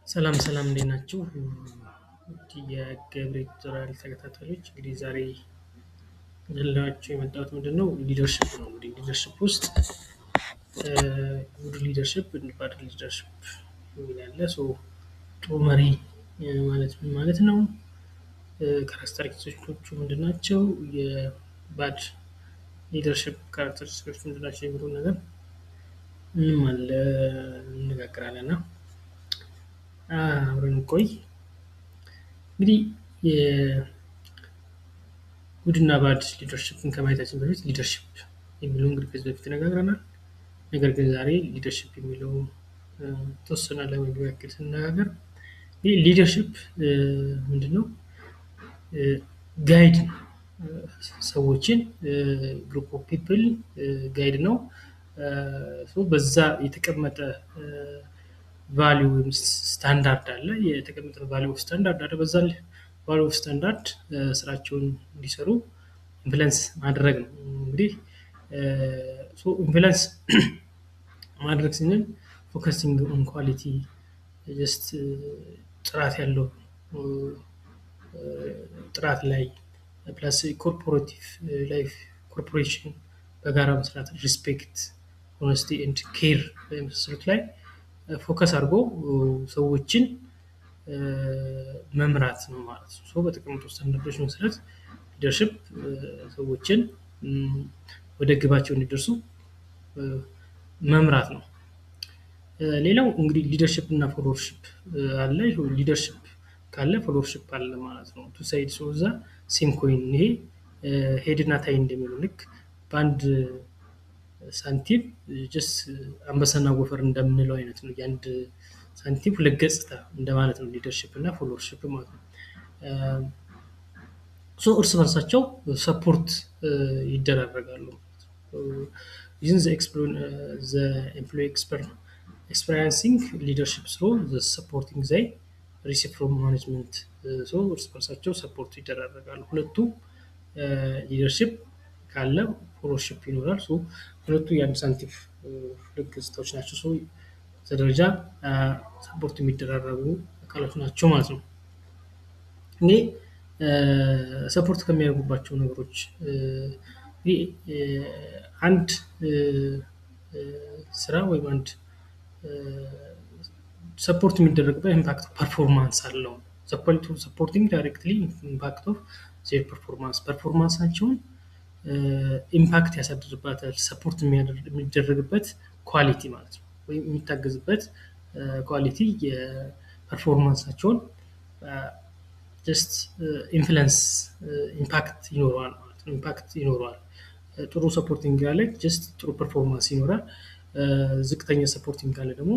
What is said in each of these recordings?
ሰላም ሰላም እንዴት ናችሁ? የገብሬ ቱቶሪያል ተከታታዮች እንግዲህ ዛሬ ልላችሁ የመጣሁት ምንድነው ሊደርሽፕ ነው። እንግዲህ ሊደርሽፕ ውስጥ ጉድ ሊደርሽፕ ባድ ሊደርሽፕ የሚል አለ። ጥሩ መሪ ማለት ምን ማለት ነው? ካራክተሪስቲክሶቹ ምንድን ናቸው? የባድ ሊደርሽፕ ካራክተሪስቲክሶቹ ምንድን ናቸው የሚለው ነገር ምንም አለ እንነጋገራለን እና አብረን ቆይ። እንግዲህ የጉድና ባድ ሊደርሽፕን ከማየታችን በፊት ሊደርሽፕ የሚለውን እንግዲህ ከዚህ በፊት ተነጋግረናል። ነገር ግን ዛሬ ሊደርሽፕ የሚለው ተወሰነ ለመግቢያ ያክል ስንነጋገር ሊደርሽፕ ምንድን ነው? ጋይድ ሰዎችን ግሩፕ ኦፍ ፒፕል ጋይድ ነው። በዛ የተቀመጠ ቫሊዩ ወይም ስታንዳርድ አለ። የተቀመጠ ቫሊዩ ኦፍ ስታንዳርድ አለ። በዛ ቫሊዩ ኦፍ ስታንዳርድ ስራቸውን እንዲሰሩ ኢንፍሉዌንስ ማድረግ ነው። እንግዲህ ኢንፍሉዌንስ ማድረግ ስንል ፎከሲንግ ኦን ኳሊቲ ጀስት ጥራት ያለው ጥራት ላይ ፕላስ ኮርፖሬቲቭ ላይፍ ኮርፖሬሽን በጋራ መስራት ሪስፔክት ሆነስቲ ኤንድ ኬር በመሳሰሉት ላይ ፎከስ አድርጎ ሰዎችን መምራት ነው ማለት ነው። በተቀመጡ ስታንዳርዶች መሰረት ሊደርሽፕ ሰዎችን ወደ ግባቸው እንዲደርሱ መምራት ነው። ሌላው እንግዲህ ሊደርሽፕ እና ፎሎወርሽፕ አለ። ሊደርሽፕ ካለ ፎሎወርሽፕ አለ ማለት ነው። ቱ ሳይድስ ኦፍ ዘ ሴም ኮይን። ይሄ ሄድ እና ታይ እንደሚለው ልክ በአንድ ሳንቲም ጀስት አንበሳና ጎፈር እንደምንለው አይነት ነው። የአንድ ሳንቲም ሁለት ገጽታ እንደማለት ነው ሊደርሽፕ እና ፎሎወርሽፕ ማለት ነው። እርስ በርሳቸው ሰፖርት ይደራረጋሉ። using the employee experiencing leadership through the supporting they receive from management እርስ በርሳቸው ሰፖርት ይደራረጋሉ። ሁለቱ ሊደርሽፕ ካለ ፎሎወርሽፕ ይኖራል። ሁለቱ የአንድ ሳንቲም ሁለት ገጽታዎች ናቸው። ደረጃ ሰፖርት የሚደራረጉ አካላት ናቸው ማለት ነው። እኔ ሰፖርት ከሚያደርጉባቸው ነገሮች አንድ ስራ ወይም አንድ ሰፖርት የሚደረግበት ኢምፓክት ፐርፎርማንስ አለው። ሰፖርቲንግ ዳይሬክትሊ ኢምፓክት ኦፍ ዜር ፐርፎርማንሳቸውን ኢምፓክት ያሳድርባታል። ሰፖርት የሚደረግበት ኳሊቲ ማለት ነው ወይም የሚታገዝበት ኳሊቲ የፐርፎርማንሳቸውን ጀስት ኢንፍሉዌንስ ኢምፓክት ይኖረዋል ማለት ነው። ኢምፓክት ይኖረዋል። ጥሩ ሰፖርቲንግ ካለ ጀስት ጥሩ ፐርፎርማንስ ይኖራል። ዝቅተኛ ሰፖርቲንግ ካለ ደግሞ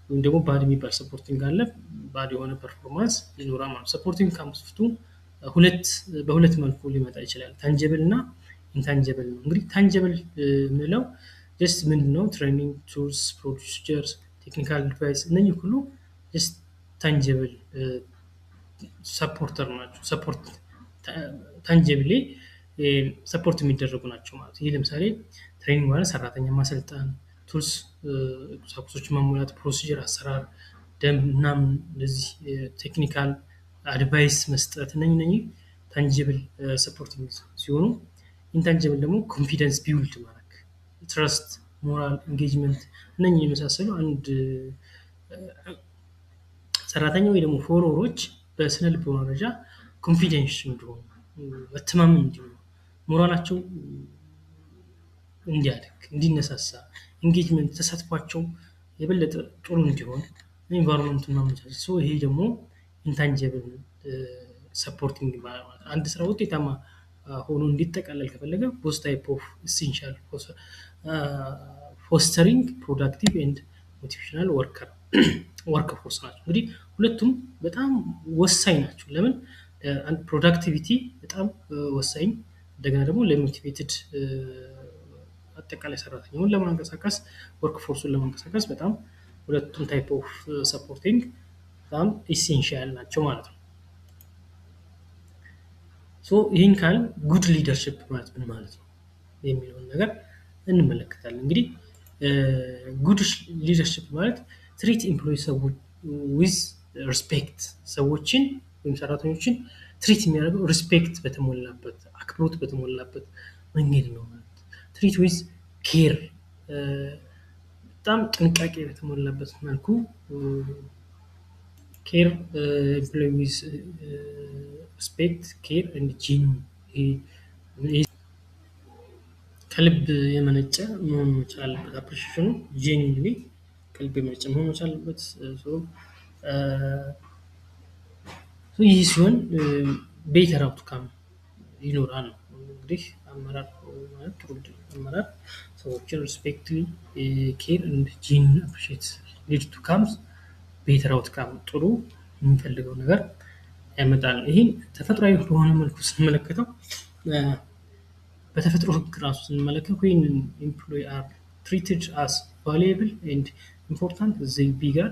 ወይም ደግሞ ባድ የሚባል ሰፖርቲንግ ካለ ባድ የሆነ ፐርፎርማንስ ይኖራል ማለት ነው። ሰፖርቲንግ ካንስፍቱ በሁለት መልኩ ሊመጣ ይችላል። ታንጀብል እና ኢንታንጀብል ነው። እንግዲህ ታንጀብል የምንለው ጀስት ምንድነው? ትሬኒንግ ቱልስ፣ ፕሮሲጀርስ፣ ቴክኒካል አድቫይስ እነኚህ ሁሉ ጀስት ታንጀብል ሰፖርተር ናቸው። ሰፖርት ታንጀብሊ ሰፖርት የሚደረጉ ናቸው ማለት። ይህ ለምሳሌ ትሬኒንግ ማለት ሰራተኛ ማሰልጠን፣ ቱልስ ቁሳቁሶችን ማሟላት፣ ፕሮሲጀር አሰራር፣ ደንብ ምናምን እንደዚህ ቴክኒካል አድቫይስ መስጠት እነኚህ ታንጀብል ሰፖርቲንግ ሲሆኑ ኢንታንጀብል ደግሞ ኮንፊደንስ ቢውልድ ማድረግ፣ ትረስት፣ ሞራል ኢንጌጅመንት እነኚህ የመሳሰሉ አንድ ሰራተኛ ወይ ደግሞ ፎሎወሮች በስነ ልቦና ደረጃ ኮንፊደንስ እንዲሆኑ መተማመን እንዲሆኑ ሞራላቸው እንዲያድግ እንዲነሳሳ ኢንጌጅመንት ተሳትፏቸው የበለጠ ጥሩ እንዲሆን ኢንቫይሮንመንቱን ማመቻቸት። ይሄ ደግሞ ኢንታንጀብል ሰፖርቲንግ ማለት አንድ ስራ ውጤታማ ሆኖ እንዲጠቃለል ከፈለገ ቦዝ ታይፕ ኦፍ ኢሴንሻል ፎስተሪንግ ፕሮዳክቲቭ ኤንድ ሞቲቬሽናል ወርክ ፎርስ ናቸው። እንግዲህ ሁለቱም በጣም ወሳኝ ናቸው። ለምን? አንድ ፕሮዳክቲቪቲ በጣም ወሳኝ፣ እንደገና ደግሞ ለሞቲቬትድ አጠቃላይ ሰራተኛውን ለማንቀሳቀስ ወርክ ፎርሱን ለማንቀሳቀስ በጣም ሁለቱም ታይፕ ኦፍ ሰፖርቲንግ በጣም ኢሴንሻል ናቸው ማለት ነው። ይህን ካል ጉድ ሊደርሽፕ ማለት ምን ማለት ነው የሚለውን ነገር እንመለከታለን። እንግዲህ ጉድ ሊደርሽፕ ማለት ትሪት ኢምፕሎይ ሰዎች ዊዝ ሪስፔክት ሰዎችን ወይም ሰራተኞችን ትሪት የሚያደርገው ሪስፔክት በተሞላበት አክብሮት በተሞላበት መንገድ ነው ማለት ትሪት ዊዝ ኬር በጣም ጥንቃቄ በተሞላበት መልኩ ኬር ኤምፕሎይ ዊዝ ሪስፔክት ኬር ኤንድ ጂኒን ከልብ የመነጨ መሆን መቻል አለበት አፕሪሺዬሽኑ ጄኒንሊ ከልብ የመነጨ መሆን መቻል አለበት ይህ ሲሆን ቤተር አውትካም ይኖራል ነው እንግዲህ አመራር ማለት ጥሩ አመራር ሰዎችን ሪስፔክትሊ ኬር ኤንድ ጂኒን አፕሪሺዬት ሊድ ቱ ካምስ ቤተር አውትካም ጥሩ የሚፈልገው ነገር ያመጣል ይህን ተፈጥሯዊ በሆነ መልኩ ስንመለከተው በተፈጥሮ ህግ ራሱ ስንመለከት when employees are treated as valuable and important they begin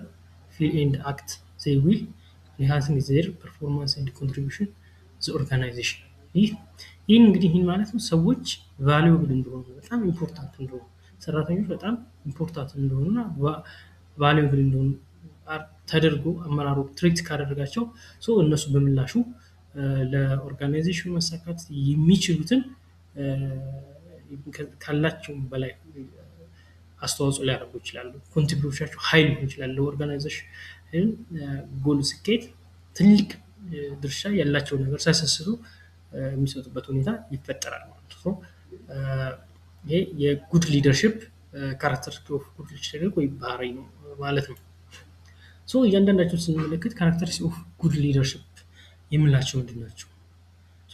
feel and act they will enhancing their performance and contribution to the organization ይህን እንግዲህ ይህን ማለት ነው ሰዎች ቫሉብል እንደሆኑ በጣም ኢምፖርታንት እንደሆኑ ሰራተኞች በጣም ኢምፖርታንት እንደሆኑና ቫሉብል እንደሆኑ ተደርጎ አመራሩ ትሪት ካደረጋቸው እነሱ በምላሹ ለኦርጋናይዜሽኑ መሳካት የሚችሉትን ካላቸው በላይ አስተዋጽኦ ሊያደርጉ ይችላሉ ኮንትሪቢዩሽናቸው ኃይል ሊሆን ይችላል ለኦርጋናይዜሽን ጎል ስኬት ትልቅ ድርሻ ያላቸው ነገር ሳይሰስቱ የሚሰጡበት ሁኔታ ይፈጠራል ማለት ነው ይሄ የጉድ ሊደርሺፕ ካራክተሪስቲክ ኦፍ ጉድ ሊደርሺፕ ወይ ባህሪ ነው ማለት ነው እያንዳንዳቸው ስንመለከት ካራክተሪስቲክ ኦፍ ጉድ ሊደርሺፕ የምላቸው ምንድን ናቸው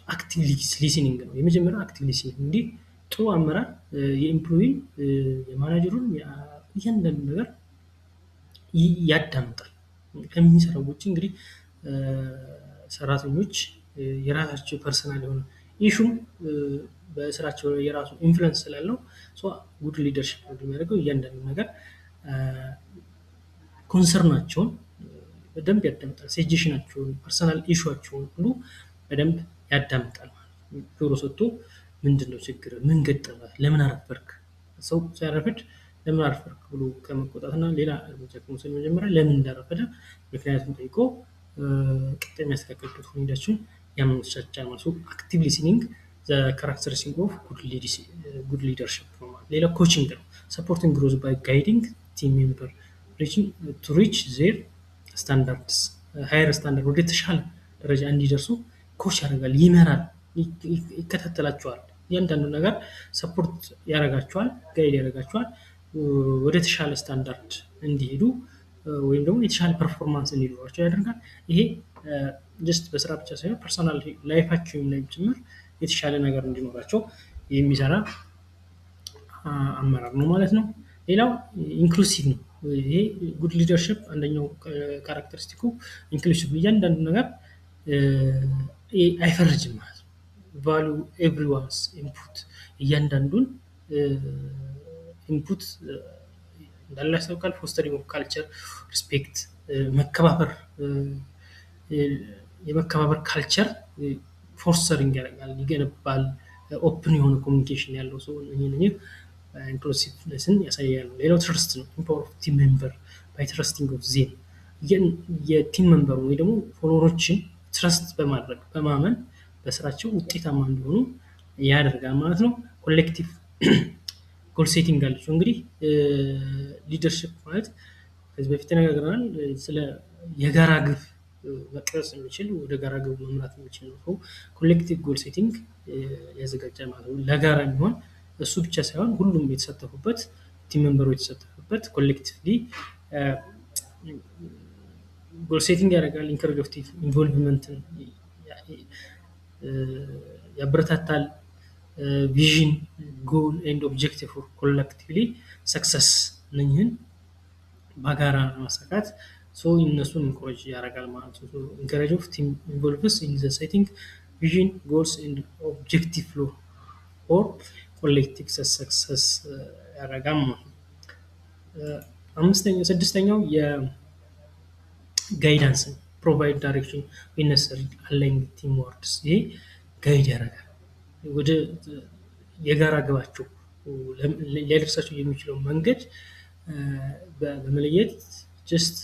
አክቲቭ ሊስኒንግ ነው የመጀመሪያው አክቲቭ ሊስኒንግ እንዲህ ጥሩ አመራር የኤምፕሎይን የማናጀሩን እያንዳንዱ ነገር ያዳምጣል ከሚሰራው ውጪ እንግዲህ ሰራተኞች የራሳቸው ፐርሰናል የሆነ ኢሹም በስራቸው የራሱ ኢንፍሉዌንስ ስላለው ጉድ ሊደርሺፕ የሚያደርገው እያንዳንዱ ነገር ኮንሰርናቸውን በደንብ ያዳምጣል ሰጀሽናቸውን ፐርሰናል ኢሹአቸውን ሁሉ በደንብ ያዳምጣል ጆሮ ሰጥቶ ምንድነው ችግር ምን ገጠመ ለምን አረፈርክ ሰው ሲያረፍድ ለምን አረፈርክ ብሎ ከመቆጣትና ሌላ እርምጃ ከመውሰድ መጀመሪያ ለምን እንዳረፈደ ምክንያቱም ጠይቆ ቀጣይ የሚያስተካክልበት ሁኔታችን ያመቻቻል ማለት ነው አክቲቭ ሊስኒንግ ዘ ካራክተሪስቲክ ኦፍ ጉድ ሊደርሺፕ ነው ሌላ ኮቺንግ ነው ሰፖርቲንግ ግሮዝ ባይ ጋይዲንግ ቲም ሜምበር ቱ ሪች ዜር ስታንዳርድስ ሃየር ስታንዳርድ ወደ ተሻለ ደረጃ እንዲደርሱ ኮች ያደርጋል ይመራል ይከታተላቸዋል እያንዳንዱ ነገር ሰፖርት ያደርጋቸዋል ጋይድ ያደርጋቸዋል ወደ ተሻለ ስታንዳርድ እንዲሄዱ ወይም ደግሞ የተሻለ ፐርፎርማንስ እንዲኖራቸው ያደርጋል ይሄ ጀስት በስራ ብቻ ሳይሆን ፐርሰናል ላይፋቸው ላይ ጭምር የተሻለ ነገር እንዲኖራቸው የሚሰራ አመራር ነው ማለት ነው ሌላው ኢንክሉሲቭ ነው ይሄ ጉድ ሊደርሺፕ አንደኛው ካራክተሪስቲኩ ኢንክሉሲቭ እያንዳንዱ ነገር አይፈርጅም ማለት ነው ቫሉ ኤቭሪዋንስ ኢንፑት እያንዳንዱን ኢንፑት እንዳለ ያሳውቃል ፎስተሪንግ ኦፍ ካልቸር ሪስፔክት መከባበር የመከባበር ካልቸር ፎስተሪንግ ያደርጋል ይገነባል ኦፕን የሆነ ኮሚኒኬሽን ያለው ሰው ይሄንን ኢንክሉሲቭነስን ያሳያል ሌላው ትረስት ነው ኢምፓወር ኦፍ ቲም ሜምበር ባይ ትረስቲንግ ኦፍ ዜም የቲም ሜምበር ወይ ደግሞ ፎሎወሮችን ትረስት በማድረግ በማመን በስራቸው ውጤታማ እንዲሆኑ ያደርጋል ማለት ነው ኮሌክቲቭ ጎል ሴቲንግ አለችው እንግዲህ ሊደርሺፕ ማለት ከዚህ በፊት ተነጋግረናል ስለ የጋራ ግብ መቅረጽ የሚችል ወደ ጋራ ግብ መምራት የሚችል ነው ኮሌክቲቭ ጎል ሴቲንግ ያዘጋጃል ማለት ነው ለጋራ የሚሆን እሱ ብቻ ሳይሆን ሁሉም የተሳተፉበት ቲም ሜምበሮች የተሳተፉበት ኮሌክቲቭሊ ጎል ሴቲንግ ያደርጋል ኢንከሬጅ ኦፍ ኢንቮልቭመንትን ያበረታታል ቪዥን ጎል ኤንድ ኦብጀክቲቭ ፎር ኮሌክቲቭሊ ሰክሰስ ነኝህን በጋራ ማሳካት እነሱን ኢንኮሬጅ ያደርጋል ማለት ነው ኢንከሬጅ ኦፍ ቲም ኢንቮልቭስ ኢን ዘ ሴቲንግ ቪዥን ጎልስ ኤንድ ኦብጀክቲቭ ፍሎ ኦር ኮሌክቲቭ ሰክሰስ ያደርጋል ማለት ነው ስድስተኛው የጋይዳንስ ፕሮቫይድ ዳይሬክሽን ዊነሰሪ አላይንግ ቲም ወርድስ ይሄ ጋይድ ያደርጋል ወደ የጋራ ግባቸው ሊያደርሳቸው የሚችለው መንገድ በመለየት ጀስት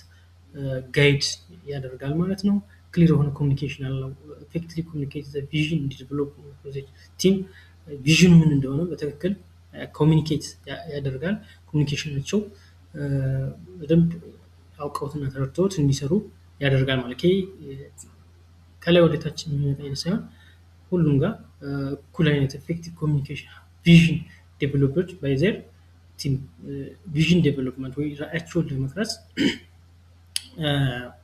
ጋይድ ያደርጋል ማለት ነው። ክሊር የሆነ ኮሚኒኬሽን አለው። ኤፌክቲቭሊ ኮሚኒኬት ዘ ቪዥን ዲቨሎፕ ቲም ቪዥኑ ምን እንደሆነ በትክክል ኮሚኒኬት ያደርጋል። ኮሚኒኬሽናቸው በደንብ አውቀውትና ተረድተውት እንዲሰሩ ያደርጋል ማለት ከላይ ወደታች የሚመጣ አይነት ሳይሆን ሁሉም ጋር እኩል አይነት ኤፌክቲቭ ኮሚኒኬሽን ቪዥን ዴቨሎፕድ ባይ ዜር ቲም ቪዥን ዴቨሎፕመንት ወይ ራዕያቸውን ለመቅረጽ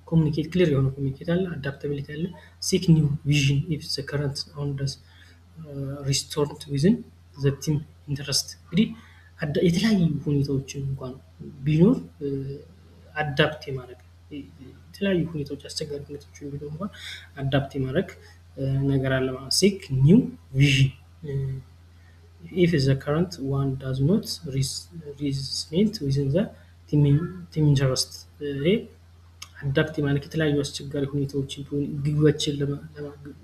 ኮሚኒኬት ክሊር የሆነ ኮሚኒኬት አለ። አዳፕታቢሊቲ አለ። ሴክ ኒው ቪዥን ኢፍ ዘ ከረንት አሁን ድረስ ሪስቶርድ ዊዝን ዘ ቲም ኢንተረስት እንግዲህ የተለያዩ ሁኔታዎችን እንኳን ቢኖር አዳፕት የማድረግ የተለያዩ ሁኔታዎች አስቸጋሪ ሁኔታዎች ቢኖር እንኳን አዳፕት የማድረግ ነገር አለ ማለት ሴክ ኒው ቪዥን if the current one does not resonate within the team interest አዳፕት ማለት የተለያዩ አስቸጋሪ ሁኔታዎችን ቢሆን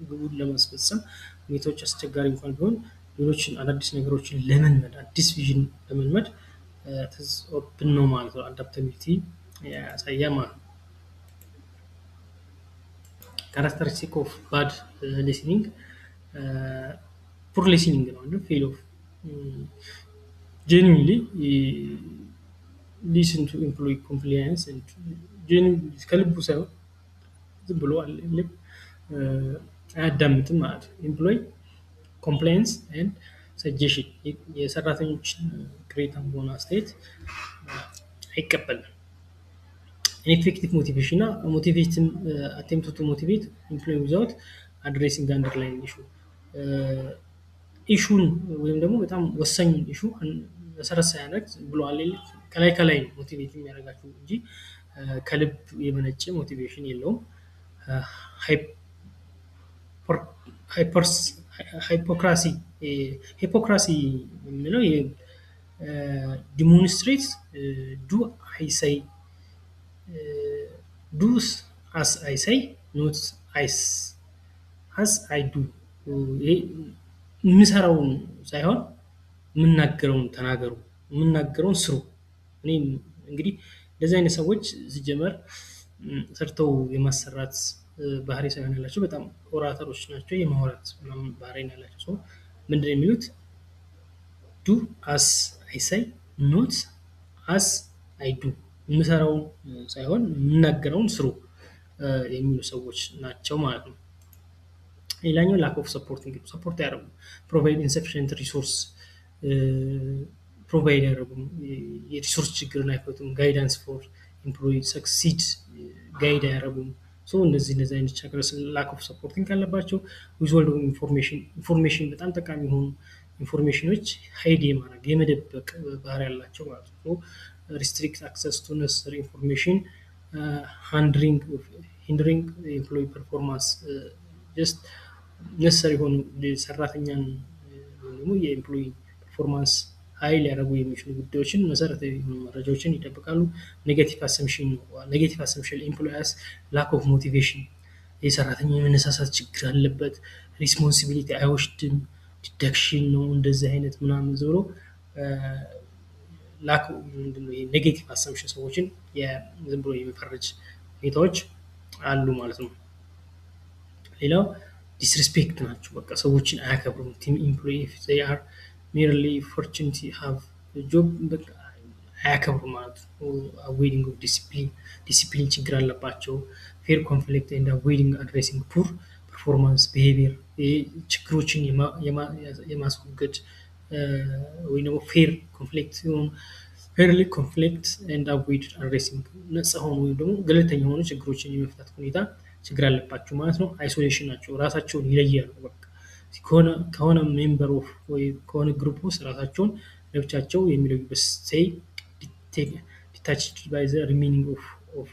ግቡን ለማስፈጸም ሁኔታዎች አስቸጋሪ እንኳን ቢሆን ሌሎችን አዳዲስ ነገሮችን ለመልመድ አዲስ ቪዥን ለመልመድ ኦፕን ነው ማለት ነው። አዳፕታቢሊቲ ያሳያል ማለት ነው። ካራክተሪስቲክ ኦፍ ባድ ሊስኒንግ ፑር ሊስኒንግ ነው አይደል? ፌል ኦፍ genuinely listen to employee complaints and genuinely ከልቡ ሳይሆን ዝም ብሎ አያዳምጥም ማለት ነው። ኤምፕሎይ ኮምፕላይንስ ኤንድ ሰጀሽን የሰራተኞችን ቅሬታም ሆነ አስተያየት አይቀበልም። ኢንፌክቲቭ ሞቲቬሽን እና ሞቲቬትን አቴምፕት ቱ ሞቲቬት ኤምፕሎይ ዊዛውት አድሬሲንግ አንደርላይን ኢሹን ወይም ደግሞ በጣም ወሳኝ ኢሹ መሰረት ሳያደርግ ብሏል ከላይ ሞቲቬት የሚያደርጋችሁ እንጂ ከልብ የመነጨ ሞቲቬሽን የለውም። ሂፖክራሲ የምንለው ዲሞንስትሬት ዱ አስ አይ ሳይ ኖት አስ አይ ዱ የምሰራውን ሳይሆን የምናገረውን ተናገሩ፣ የምናገረውን ስሩ። እኔ እንግዲህ እንደዚህ አይነት ሰዎች ሲጀመር ሰርተው የማሰራት ባህሪ ሳይሆን ያላቸው በጣም ኦራተሮች ናቸው። የማውራት ባህሪ ያላቸው ሰው ምንድነው የሚሉት? ዱ አስ አይ ሳይ ኖት አስ አይ ዱ የምሰራውን ሳይሆን የምናገረውን ስሩ የሚሉ ሰዎች ናቸው ማለት ነው። ሌላኛው ላክ ኦፍ ሰፖርት እንግዲህ ሰፖርት ያደረጉ ፕሮቫይድ ኢንሰፊሽንት ሪሶርስ ፕሮቫይድ ያደረጉ የሪሶርስ ችግርን አይፈቱም። ጋይዳንስ ፎር ኤምፕሎይ ሰክሲድ ጋይድ አያደረጉም። እንደዚህ አይነት ችግር ላክ ኦፍ ሰፖርቲንግ ካለባቸው ዊዝሆልድ ኢንፎርሜሽን በጣም ጠቃሚ የሆኑ ኢንፎርሜሽኖች ሀይድ የማድረግ የመደበቅ ባህሪ ያላቸው ማለት ነው። ሪስትሪክት አክሰስ ቱ ነሰሪ ኢንፎርሜሽን ሂንድሪንግ ኤምፕሎይ ፐርፎርማንስ ጀስት ነሰሪ የሆኑ ሰራተኛን ደግሞ የኤምፕሎይ ፐርፎርማንስ ሀይል ሊያደርጉ የሚችሉ ጉዳዮችን መሰረታዊ መረጃዎችን ይጠብቃሉ። ኔጌቲቭ አሰምሽን ኤምፕሎያስ ላክ ኦፍ ሞቲቬሽን የሰራተኛ የመነሳሳት ችግር አለበት፣ ሪስፖንሲቢሊቲ አይወስድም፣ ዲዳክሽን ነው እንደዚህ አይነት ምናምን ዞሮ ላክ ምንድነው ኔጌቲቭ አሰምሽን ሰዎችን ዝም ብሎ የመፈረጅ ሁኔታዎች አሉ ማለት ነው። ሌላው ዲስሪስፔክት ናቸው። በቃ ሰዎችን አያከብሩም። ቲም ኤምፕሎይ ኢፍ ዜይ አር ሜርሊ ፎርቹኔት ሃቭ ጆብ በቃ አያከብሩም ማለት ነው። አቮይዲንግ ኦፍ ዲሲፕሊን ችግር አለባቸው። ፌር ኮንፍሊክት ኤንድ አቮይዲንግ አድሬሲንግ ፑር ፐርፎርማንስ ቢሄቪየር ችግሮችን የማስወገድ ወይ ደግሞ ፌር ኮንፍሊክት ሲሆን ፌርሊ ኮንፍሊክት ኤንድ አቮይድ አድሬሲንግ ነፃ ሆኑ ወይም ደግሞ ገለልተኛ ሆኑ ችግሮችን የመፍታት ሁኔታ ችግር አለባቸው ማለት ነው። አይሶሌሽን ናቸው። ራሳቸውን ይለያሉ። በቃ ከሆነ ሜምበር ኦፍ ወይ ከሆነ ግሩፕ ውስጥ ራሳቸውን ለብቻቸው የሚለዩበት ስቴይ ዲታችድ ባይ ዘ ሪሜኒንግ ኦፍ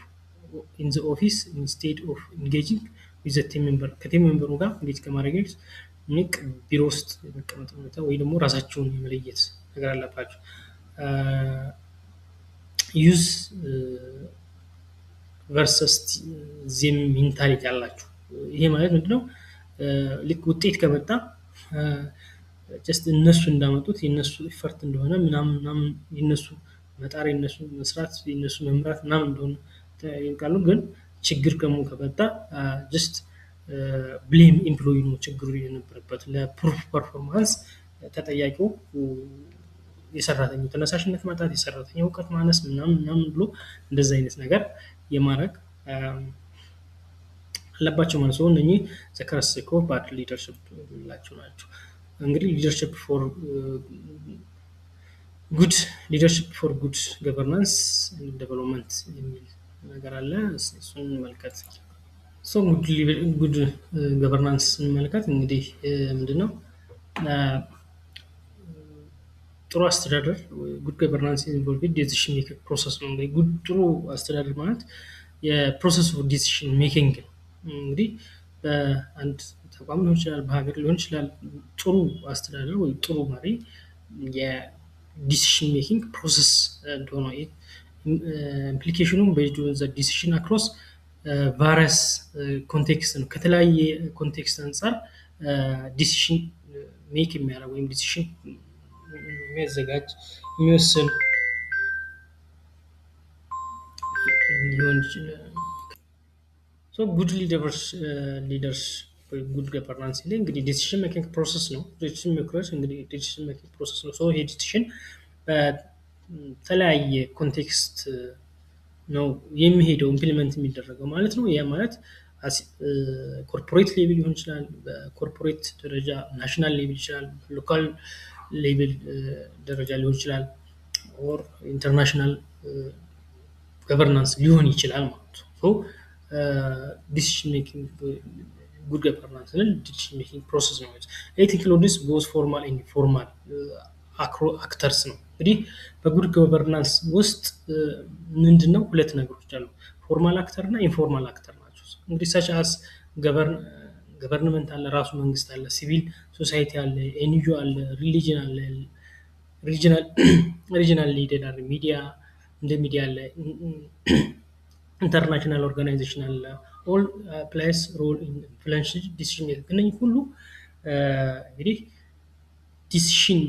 ኢን ዘ ኦፊስ ኢንስቴድ ኦፍ ኢንጌጂንግ ዊዝ ቲም ሜምበር ከቲም ሜምበሩ ጋር እንጌጅ ከማድረግ ይልቅ ቢሮ ውስጥ የመቀመጥ ሁኔታ ወይ ደግሞ ራሳቸውን የመለየት ነገር አለባቸው። ዩዝ ቨርሰስ ዜም ሜንታሊቲ አላቸው። ይሄ ማለት ምንድነው? ልክ ውጤት ከመጣ ጀስት እነሱ እንዳመጡት የነሱ ኢፈርት እንደሆነ ምናምን የነሱ መጣር የነሱ መስራት የነሱ መምራት ምናምን እንደሆነ ይጠይቃሉ። ግን ችግር ደግሞ ከመጣ ጀስት ብሌም ኤምፕሎይ ነው ችግሩ የነበረበት። ለፕሩፍ ፐርፎርማንስ ተጠያቂው የሰራተኛው ተነሳሽነት ማጣት፣ የሰራተኛው እውቀት ማነስ ምናምን ምናምን ብሎ እንደዛ አይነት ነገር የማድረግ አለባቸው ማለት ነው። እነኚህ ዘከረስኮ ባድ ሊደርሽፕ የምንላቸው ናቸው። እንግዲህ ሊደርሽፕ ፎር ጉድ ሊደርሽፕ ፎር ጉድ ገቨርናንስ ዴቨሎፕመንት የሚል ነገር አለ። እሱን እንመልከት። ሶ ጉድ ገቨርናንስ እንመልከት። እንግዲህ ምንድነው ጥሩ አስተዳደር ጉድ ገቨርናንስ ኢንቮልቭድ ዲሲሽን ሜኪንግ ፕሮሰስ ነው። እንግዲህ ጉድ ጥሩ አስተዳደር ማለት የፕሮሰስ ኦፍ ዲሲሽን ሜኪንግ ነው። እንግዲህ በአንድ ተቋም ሊሆን ይችላል፣ በሀገር ሊሆን ይችላል። ጥሩ አስተዳደር ወይ ጥሩ መሪ የዲሲሽን ሜኪንግ ፕሮሰስ እንደሆነ ኢምፕሊኬሽኑም ቤዝድ ኦን ዘ ዲሲሽን አክሮስ ቫሪየስ ኮንቴክስት ነው። ከተለያየ ኮንቴክስት አንጻር ዲሲሽን ሜክ የሚያደርግ ወይም ዲሲሽን የሚያዘጋጅ የሚወስን ሊሆን ይችላል። ሶ ጉድ ሊደርስ ጉድ ገቨርናንስ ላይ እንግዲህ ዲሲሽን ሜኪንግ ፕሮሰስ ነው። ዲሲሽን ሜከርስ እንግዲህ ዲሲሽን ሜኪንግ ፕሮሰስ ነው። ሶ ይሄ ዲሲሽን በተለያየ ኮንቴክስት ነው የሚሄደው ኢምፕሊመንት የሚደረገው ማለት ነው። ያ ማለት ኮርፖሬት ሌቭል ሊሆን ይችላል፣ በኮርፖሬት ደረጃ ናሽናል ሌቭል ይችላል፣ ሎካል ሌቭል ደረጃ ሊሆን ይችላል፣ ኦር ኢንተርናሽናል ገቨርናንስ ሊሆን ይችላል ማለት ነው። ዲሲሽን ሜኪንግ ጉድ ገቨርናንስ ስንል ዲሲሽን ሜኪንግ ፕሮሰስ ነው። ኢት ኢንክሉድስ ቦዝ ፎርማል ኤንድ ኢንፎርማል አክተርስ ነው። እንግዲህ በጉድ ገቨርናንስ ውስጥ ምንድነው ሁለት ነገሮች አሉ፣ ፎርማል አክተር እና ኢንፎርማል አክተር ናቸው። እንግዲህ ሰች አስ ገቨርንመንት አለ፣ ራሱ መንግስት አለ፣ ሲቪል ሶሳይቲ አለ፣ ኤንጂኦ አለ፣ ሪሊጅን አለ፣ ሪጂናል ሊደር አለ፣ ሚዲያ እንደ ሚዲያ አለ፣ ኢንተርናሽናል ኦርጋናይዜሽን አለ። ኦል ፕሌይስ ሮል ኢን ኢንፍሉዌንስ ዲሲሽን ሜኪንግ። እነዚህ ሁሉ እንግዲህ ዲሲሽን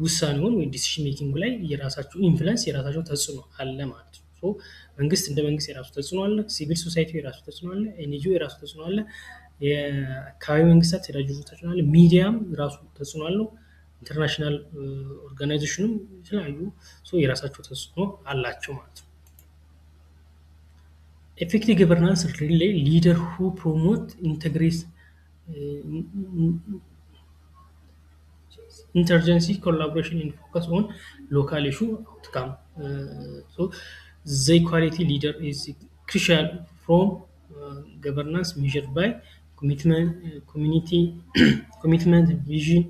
ውሳኔውን ወይ ዲሲሽን ሜኪንግ ላይ የራሳቸው ኢንፍሉዌንስ የራሳቸው ተጽዕኖ አለ ማለት ነው። ሶ መንግስት እንደ መንግስት የራሱ ተጽዕኖ አለ፣ ሲቪል ሶሳይቲ የራሱ ተጽዕኖ አለ፣ ኤንጂኦ የራሱ ተጽዕኖ አለ፣ የአካባቢ መንግስታት የራሱ ተጽዕኖ አለ፣ ሚዲያም ራሱ ተጽዕኖ አለው፣ ኢንተርናሽናል ኦርጋናይዜሽንም የተለያዩ የራሳቸው ተጽዕኖ አላቸው ማለት ነው። effective governance really leader who promote integrates interagency collaboration and focus on local issue outcome. So the quality leader is crucial from governance measured by commitment, community commitment, vision,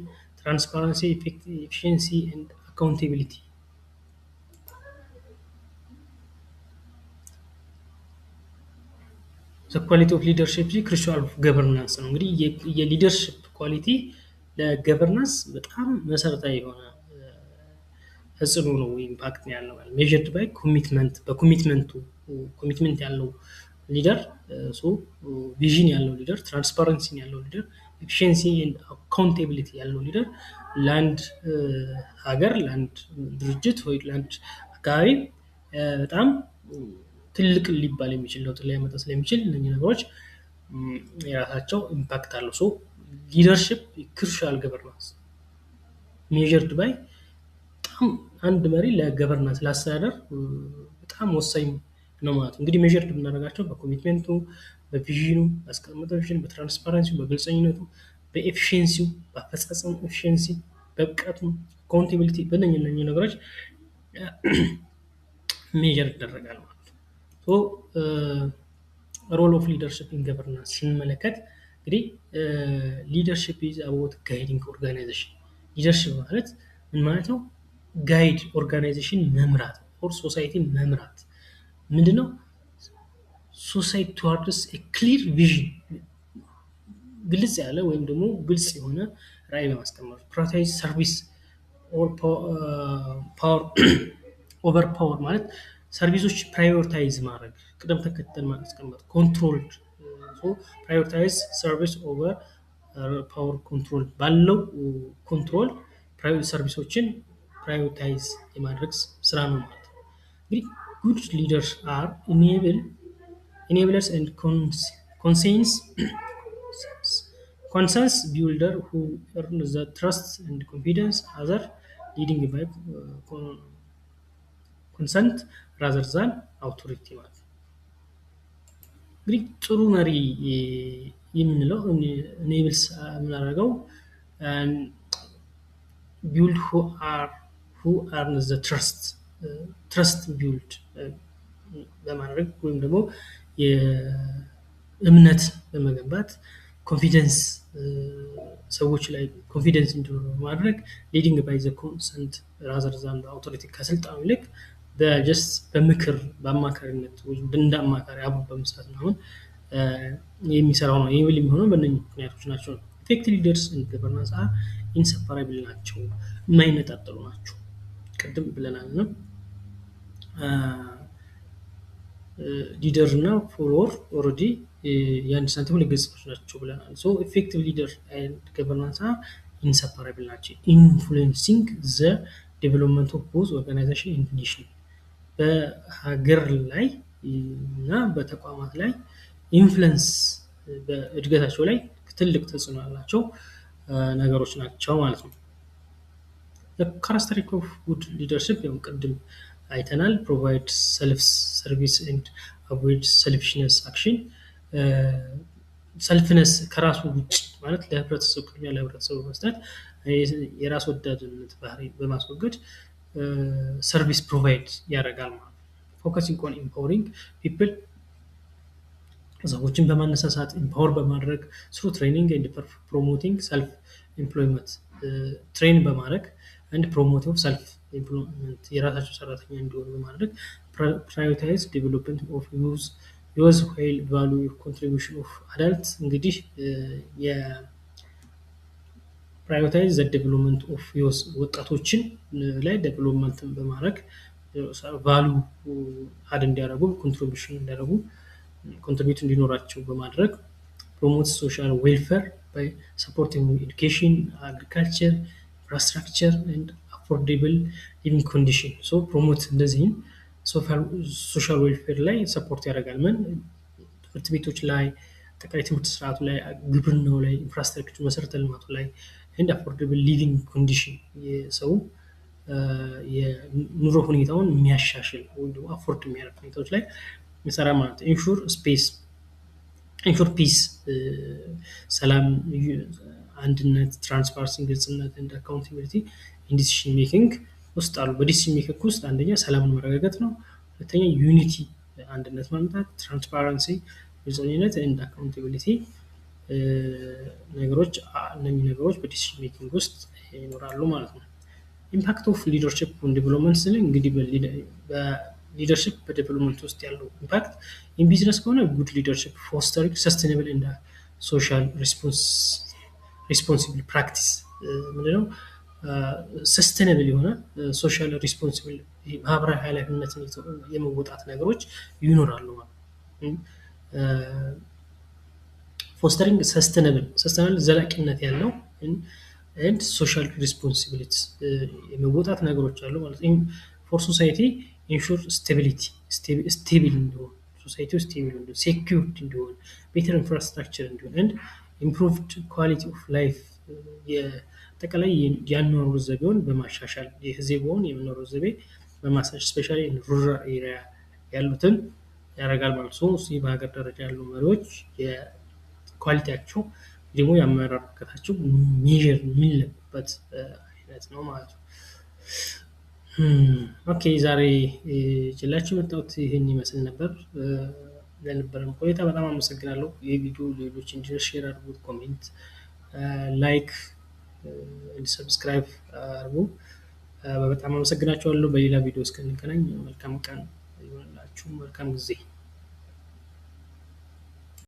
transparency, efficiency and accountability. ኳሊቲ ኦፍ ሊደርሽፕ ክሩሻል ኦፍ ገቨርናንስ ነው። እንግዲህ የሊደርሽፕ ኳሊቲ ለገቨርናንስ በጣም መሰረታዊ የሆነ ተጽዕኖ ነው፣ ኢምፓክት ነው ያለው። ሜዥርድ ባይ ኮሚትመንት፣ በኮሚትመንቱ ኮሚትመንት ያለው ሊደር፣ ቪዥን ያለው ሊደር፣ ትራንስፓረንሲ ያለው ሊደር፣ ኤፊሽንሲ ኤንድ አካውንታቢሊቲ ያለው ሊደር ለአንድ ሀገር፣ ለአንድ ድርጅት ወይ ለአንድ አካባቢ በጣም ትልቅ ሊባል የሚችል ለውጥ ሊያመጣ ስለሚችል እነዚህ ነገሮች የራሳቸው ኢምፓክት አለው። ሶ ሊደርሺፕ ክሩሻል ገቨርናንስ ሜዥርድ ባይ በጣም አንድ መሪ ለገቨርናንስ ለአስተዳደር በጣም ወሳኝ ነው ማለት ነው። እንግዲህ ሜዥርድ የምናደርጋቸው በኮሚትመንቱ፣ በቪዥኑ፣ በአስቀመጠው ቪዥን፣ በትራንስፓረንሲው፣ በግልጸኝነቱ፣ በኤፊሽንሲው፣ በአፈጻጸም ኤፊሽንሲ፣ በብቃቱ፣ አካውንታቢሊቲ በእነኚህ ነገሮች ሜዥር ይደረጋል ማለት ነው። ሶ ሮል ኦፍ ሊደርሺፕ ኢን ገቨርናንስ ስንመለከት እንግዲህ ሊደርሺፕ ኢዝ አባውት ጋይዲንግ ኦርጋናይዜሽን። ሊደርሺፕ ማለት ምን ማለት ነው? ጋይድ ኦርጋናይዜሽን መምራት ኦር ሶሳይቲን መምራት ምንድነው? ሶሳይቲ ቱዋርድስ ኤ ክሊር ቪዥን፣ ግልጽ ያለ ወይም ደግሞ ግልጽ የሆነ ራዕይ በማስቀመጥ ፕራዮሪታይዝ ሰርቪስ ኦር ፓወር ኦቨር ፓወር ማለት ሰርቪሶች ፕራዮሪታይዝ ማድረግ፣ ቅደም ተከተል ማስቀመጥ፣ ኮንትሮል ፕራዮሪታይዝ ሰርቪስ ኦቨር ፓወር ኮንትሮል ባለው ኮንትሮል ሰርቪሶችን ፕራዮሪታይዝ የማድረግ ስራ ነው ማለት ነው። እንግዲህ Good leaders are enablers and conscience conscience builder who earn the trust and confidence other leading by consent rather than authority ማለት ነው። እንግዲህ ጥሩ መሪ የምንለው enables የምናደርገው build who earn the trust build በማድረግ ወይም ደግሞ የእምነት በመገንባት ኮንፊደንስ ሰዎች ላይ ኮንፊደንስ እንዲኖር በማድረግ ሊዲንግ ባይ ዘ ኮንሰንት ራዘር ዛን አውቶሪቲ ከስልጣኑ ይልቅ በጀስት በምክር በአማካሪነት ወይም እንደ አማካሪ አብሮ በመስራት ነው የሚሰራው ነው። ይህ የሚሆነው በእነኚህ ምክንያቶች ናቸው። ኢፌክቲቭ ሊደርስ ኤንድ ገቨርናንስ አር ኢንሰፓራብል ናቸው፣ የማይነጣጠሉ ናቸው። ቅድም ብለናል ነው ሊደር እና ፎሎወር ኦልሬዲ የአንድ ሳንቲም ሁለት ገጽታዎች ናቸው ብለናል። ሶ ኢፌክቲቭ ሊደር ኤንድ ገቨርናንስ አር ኢንሰፓራብል ናቸው፣ ኢንፍሉዌንሲንግ ዘ ዴቨሎፕመንት ኦፍ ቦዝ ኦርጋናይዜሽን ኤንድ ኔሽን። በሀገር ላይ እና በተቋማት ላይ ኢንፍሉዌንስ በእድገታቸው ላይ ትልቅ ተጽዕኖ ያላቸው ነገሮች ናቸው ማለት ነው። the characteristic of good leadership ያው ቅድም አይተናል። provide self service and avoid selfishness action ሰልፍነስ ከራሱ ውጭ ማለት ለህብረተሰቡ ቅድሚያ ለህብረተሰቡ መስጠት የራስ ወዳድነት ባህሪ በማስወገድ ሰርቪስ ፕሮቫይድ ያደርጋል ማለት ነው። ፎከሲንግ ኦን ኢምፓወሪንግ ፒፕል ሰዎችን በማነሳሳት ኢምፓወር በማድረግ ስሩ ትሬኒንግ ኤንድ ፕሮሞቲንግ ሰልፍ ኤምፕሎይመንት ትሬን በማድረግ and promoting self employment የራሳቸው ሰራተኛ እንዲሆኑ በማድረግ prioritize development of youth while value contribution of adults እንግዲህ prioritize the development of youth ወጣቶችን ላይ ዴቨሎፕመንትን በማድረግ ቫሉ አድ እንዲያደርጉ ኮንትሪቢዩሽን እንዲያደርጉ ኮንትሪቢዩት እንዲኖራቸው በማድረግ promote social welfare by supporting education, agriculture, infrastructure and affordable living condition. So promote እንደዚህ ሶሻል ዌልፌር ላይ ሰፖርት ያደርጋል። ምን ትምህርት ቤቶች ላይ አጠቃላይ ትምህርት ስርዓቱ ላይ ግብርናው ላይ ኢንፍራስትራክቸር መሰረተ ልማቱ ላይ and affordable living condition የሰው የኑሮ ሁኔታውን የሚያሻሽል ወይ ደግሞ አፎርድ የሚያደርግ ሁኔታዎች ላይ የሚሰራ ማለት ነው። ኢንሹር ፒስ ሰላም፣ አንድነት፣ ትራንስፓረንሲ፣ ግልጽነት and accountability in decision making ውስጥ አሉ። በዲሲሽን ሜኪንግ ውስጥ አንደኛ ሰላምን ማረጋገጥ ነው። ሁለተኛ ዩኒቲ አንድነት ማምጣት፣ ትራንስፓረንሲ ግልጽነት and accountability ነገሮች እነዚህ ነገሮች በዲሲሽን ሜኪንግ ውስጥ ይኖራሉ ማለት ነው። ኢምፓክት ኦፍ ሊደርሺፕ ኦን ዴቨሎፕመንት ስለ እንግዲህ በሊደርሺፕ በዴቨሎፕመንት ውስጥ ያለው ኢምፓክት ኢን ቢዝነስ ከሆነ ጉድ ሊደርሺፕ ፎስተሪንግ ሰስቴኔብል ኤንድ ሶሻል ሪስፖንሲብል ፕራክቲስ ምንድነው? ሰስቴኔብል የሆነ ሶሻል ሪስፖንሲብል ማህበራዊ ኃላፊነትን የመወጣት ነገሮች ይኖራሉ ማለት ነው። ፎስተሪንግ ሰስቴኔብል ዘላቂነት ያለው and social responsibilities የመወጣት ነገሮች አሉ ማለት ነው። for society ensure stability stable እንዲሆን ሶሳይቲው ስቴብል እንዲሆን ሴኩርድ እንዲሆን better infrastructure እንዲሆን and improved quality of life የጠቅላይ የአኗኗር ዘይቤውን በማሻሻል የህዝቡን የመኖር ዘይቤ በማሻሻል ስፔሻሊ in rural area ያሉትን ያደርጋል ማለት ነው። እዚህ በሀገር ደረጃ ያሉ መሪዎች የኳሊቲያቸው ደግሞ ያመራረከታቸው ሜጀር የሚለበት አይነት ነው ማለት ነው። ኦኬ ዛሬ ጀላችሁ መጣሁት ይሄን ይመስል ነበር። ለነበረን ቆይታ በጣም አመሰግናለሁ። የቪዲዮ ሌሎች እንዲደርስ ሼር አድርጉት፣ ኮሜንት፣ ላይክ፣ ሰብስክራይብ አድርጉ። በጣም አመሰግናችኋለሁ። በሌላ ቪዲዮ እስክንገናኝ መልካም ቀን ይሁንላችሁ። መልካም ጊዜ